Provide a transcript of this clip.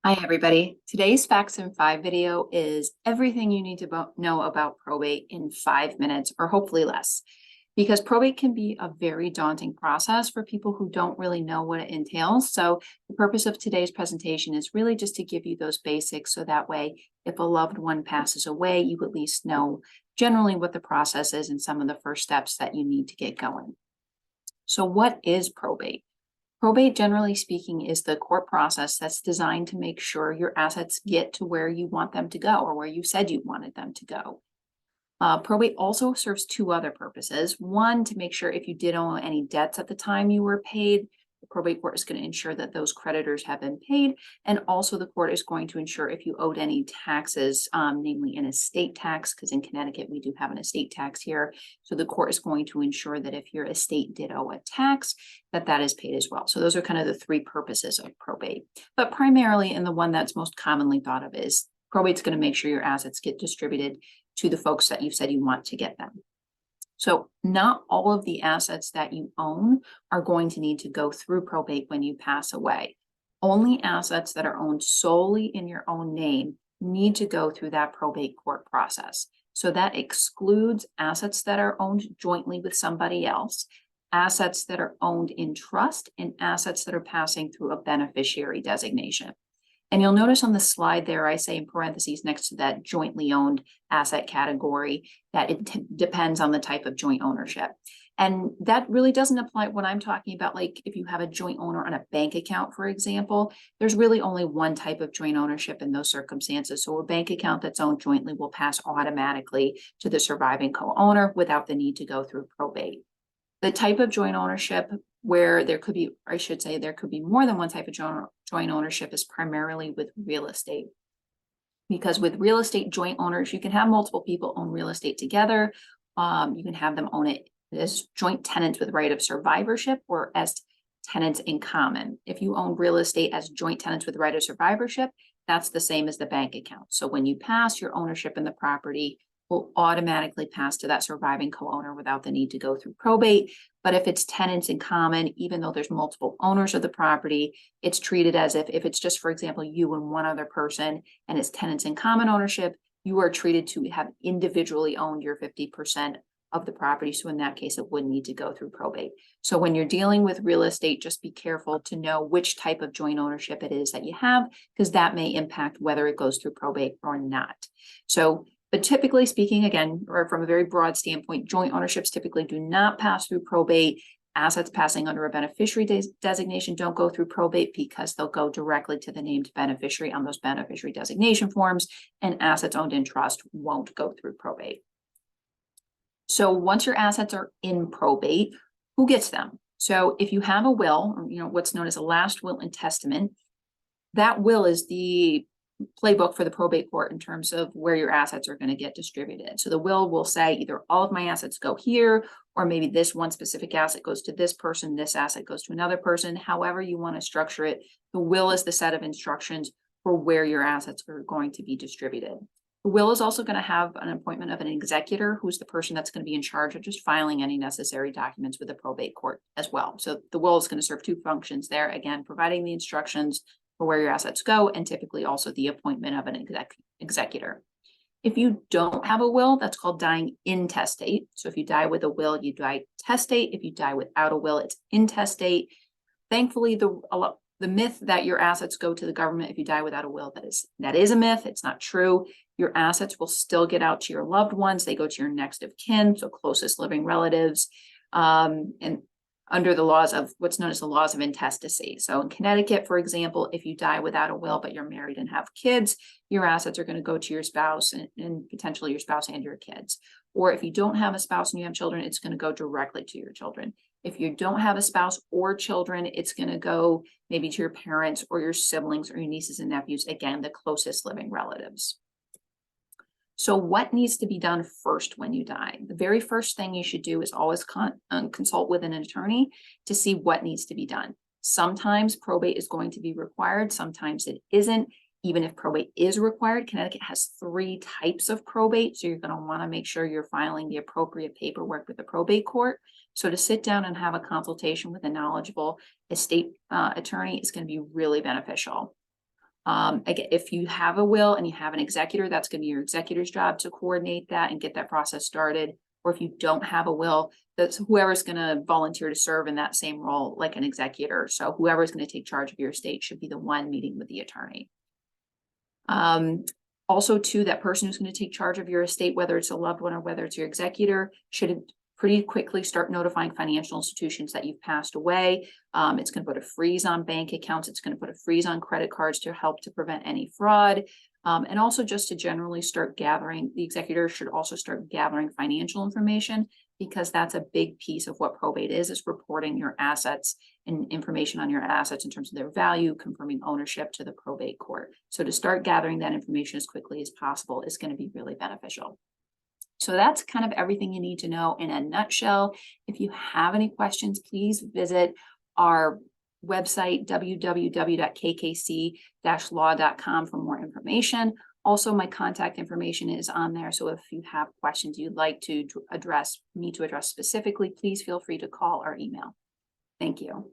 Hi, everybody. Today's Facts in 5 video is everything you need to know about probate in 5 minutes, or hopefully less, because probate can be a very daunting process for people who don't really know what it entails. So the purpose of today's presentation is really just to give you those basics so that way, if a loved one passes away, you at least know generally what the process is and some of the first steps that you need to get going. So what is probate? Probate, generally speaking, is the court process that's designed to make sure your assets get to where you want them to go or where you said you wanted them to go. Probate also serves two other purposes. One, to make sure if you did owe any debts at the time you were paid, the probate court is going to ensure that those creditors have been paid. And also the court is going to ensure if you owed any taxes, namely an estate tax, because in Connecticut, we do have an estate tax here. So the court is going to ensure that if your estate did owe a tax, that is paid as well. So those are kind of the three purposes of probate. But primarily, and the one that's most commonly thought of is probate's going to make sure your assets get distributed to the folks that you said you want to get them. So not all of the assets that you own are going to need to go through probate when you pass away. Only assets that are owned solely in your own name need to go through that probate court process. So that excludes assets that are owned jointly with somebody else, assets that are owned in trust, and assets that are passing through a beneficiary designation. And you'll notice on the slide there, I say in parentheses next to that jointly owned asset category, that it depends on the type of joint ownership. And that really doesn't apply when I'm talking about, like, if you have a joint owner on a bank account, for example, there's really only one type of joint ownership in those circumstances. So a bank account that's owned jointly will pass automatically to the surviving co-owner without the need to go through probate. The type of joint ownership where there could be, I should say, there could be more than one type of joint ownership is primarily with real estate. Because with real estate joint owners, you can have multiple people own real estate together. You can have them own it as joint tenants with right of survivorship or as tenants in common. If you own real estate as joint tenants with right of survivorship, that's the same as the bank account. So when you pass, your ownership in the property will automatically pass to that surviving co-owner without the need to go through probate. But if it's tenants in common, even though there's multiple owners of the property, it's treated as if it's just, for example, you and one other person and it's tenants in common ownership, you are treated to have individually owned your 50% of the property. So in that case, it wouldn't need to go through probate. So when you're dealing with real estate, just be careful to know which type of joint ownership it is that you have, because that may impact whether it goes through probate or not. But typically speaking, again, or from a very broad standpoint, joint ownerships typically do not pass through probate. Assets passing under a beneficiary designation don't go through probate because they'll go directly to the named beneficiary on those beneficiary designation forms, and assets owned in trust won't go through probate. So once your assets are in probate, who gets them? So if you have a will, or what's known as a last will and testament, that will is the playbook for the probate court in terms of where your assets are going to get distributed. So the will say either all of my assets go here, or maybe this one specific asset goes to this person, this asset goes to another person. However you want to structure it, the will is the set of instructions for where your assets are going to be distributed. The will is also going to have an appointment of an executor, who's the person that's going to be in charge of just filing any necessary documents with the probate court as well. So the will is going to serve two functions there, again, providing the instructions for where your assets go, and typically also the appointment of an executor. If you don't have a will, that's called dying intestate. So if you die with a will, you die testate. If you die without a will, it's intestate. Thankfully, the myth that your assets go to the government if you die without a will, that is a myth. It's not true. Your assets will still get out to your loved ones. They go to your next of kin, so closest living relatives. And under the laws of what's known as the laws of intestacy. So in Connecticut, for example, if you die without a will, but you're married and have kids, your assets are going to go to your spouse and potentially your spouse and your kids. Or if you don't have a spouse and you have children, it's going to go directly to your children. If you don't have a spouse or children, it's going to go maybe to your parents or your siblings or your nieces and nephews, again, the closest living relatives. So what needs to be done first when you die? The very first thing you should do is always consult with an attorney to see what needs to be done. Sometimes probate is going to be required. Sometimes it isn't. Even if probate is required, Connecticut has 3 types of probate. So you're going to want to make sure you're filing the appropriate paperwork with the probate court. So to sit down and have a consultation with a knowledgeable estate attorney is going to be really beneficial. Again, if you have a will and you have an executor, that's going to be your executor's job to coordinate that and get that process started. Or if you don't have a will, that's whoever's going to volunteer to serve in that same role, like an executor. So whoever's going to take charge of your estate should be the one meeting with the attorney. Also too, that person who's going to take charge of your estate, whether it's a loved one or whether it's your executor, should pretty quickly start notifying financial institutions that you've passed away. It's going to put a freeze on bank accounts. It's going to put a freeze on credit cards to help to prevent any fraud. And also just to generally start gathering, the executor should also start gathering financial information, because that's a big piece of what probate is reporting your assets and information on your assets in terms of their value, confirming ownership to the probate court. So to start gathering that information as quickly as possible is going to be really beneficial. So that's kind of everything you need to know in a nutshell. If you have any questions, please visit our website, www.kkc-law.com, for more information. Also, my contact information is on there. So if you have questions you'd like to address specifically, please feel free to call or email. Thank you.